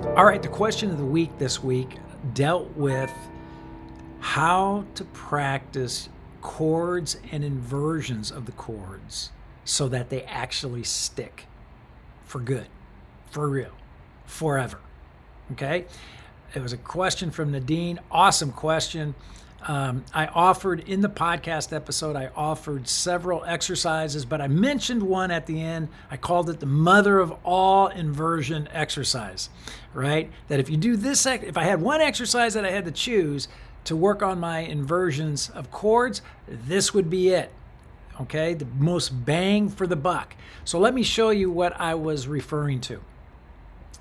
All right, the question of the week this week dealt with how to practice chords and inversions of the chords so that they actually stick for good, for real, forever. Okay? It was a question from Nadine. Awesome question. I offered in the podcast episode, I offered several exercises, but I mentioned one at the end. I called it the mother of all inversion exercise, right? That if you do this, if I had one exercise that I had to choose to work on my inversions of chords, this would be it. Okay, the most bang for the buck. So let me show you what I was referring to.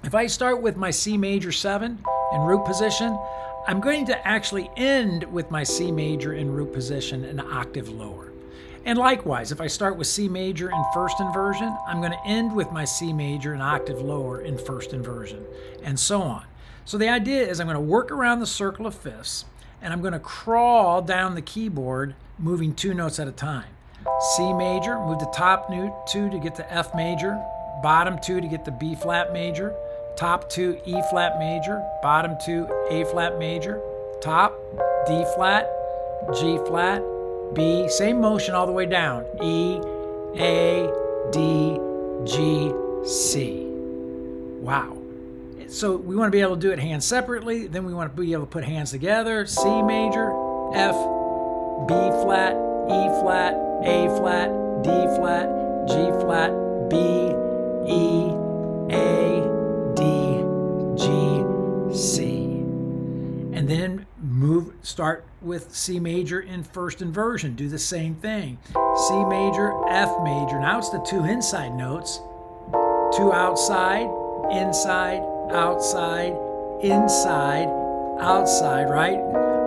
If I start with my C major 7 in root position, I'm going to actually end with my C major in root position an octave lower. And likewise, if I start with C major in first inversion, I'm going to end with my C major an octave lower in first inversion, and so on. So the idea is I'm going to work around the circle of fifths, and I'm going to crawl down the keyboard, moving 2 notes at a time. C major, move the top 2 to get to F major, bottom 2 to get to B flat major, top 2 E flat major, bottom 2 A flat major, top D flat, G flat, B, same motion all the way down, E, A, D, G, C. Wow. So we want to be able to do it hands separately, then we want to be able to put hands together, C major, F, B flat, E flat, A flat, D flat, G flat, B, E, A, D, G, C. And then start with C major in first inversion. Do the same thing. C major, F major. Now it's the 2 inside notes. 2 outside, inside, outside, inside, outside, right?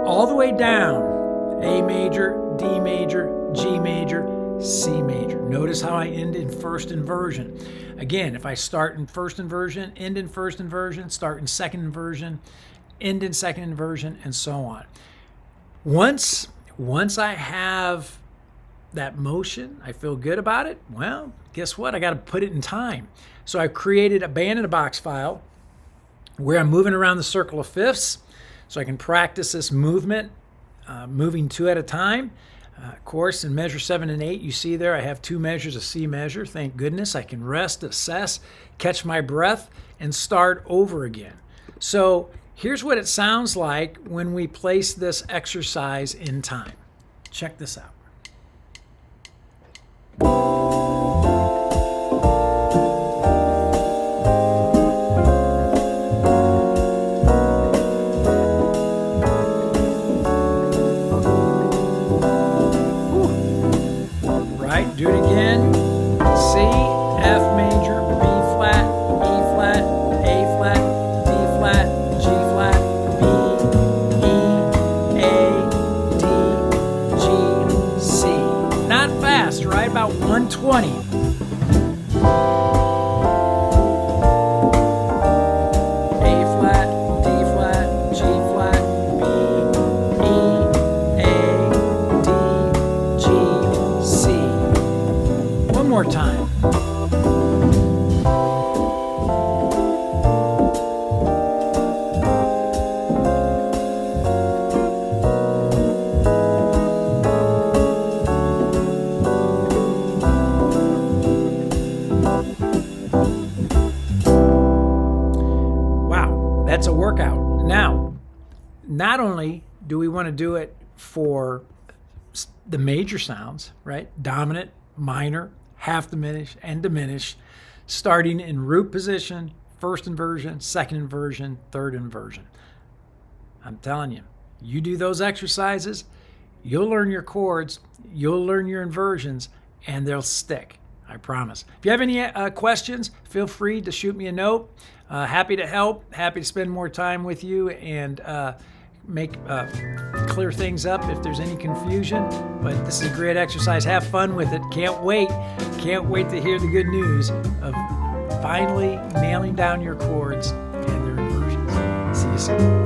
All the way down. A major, D major, G major, C major. Notice how I end in first inversion. Again, if I start in first inversion, end in first inversion, start in second inversion, end in second inversion, and so on. Once I have that motion, I feel good about it, well, guess what? I got to put it in time. So I've created a band in a box file where I'm moving around the circle of fifths so I can practice this movement, moving 2 at a time. Of course, in measure 7 and 8, you see there I have 2 measures of C measure. Thank goodness I can rest, assess, catch my breath, and start over again. So here's what it sounds like when we place this exercise in time. Check this out. Do it again. C, F major, B flat, E flat, A flat, D flat, G flat, B, E, A, D, G, C. Not fast, right? About 120. More time. Wow, that's a workout. Now, not only do we want to do it for the major sounds, right? Dominant, minor, half diminish, and diminish, starting in root position, first inversion, second inversion, third inversion. I'm telling you, you do those exercises, you'll learn your chords, you'll learn your inversions, and they'll stick. I promise. If you have any questions, feel free to shoot me a note. Happy to help, happy to spend more time with you and clear things up if there's any confusion. But this is a great exercise. Have fun with it. Can't wait to hear the good news of finally nailing down your chords and their inversions. See you soon.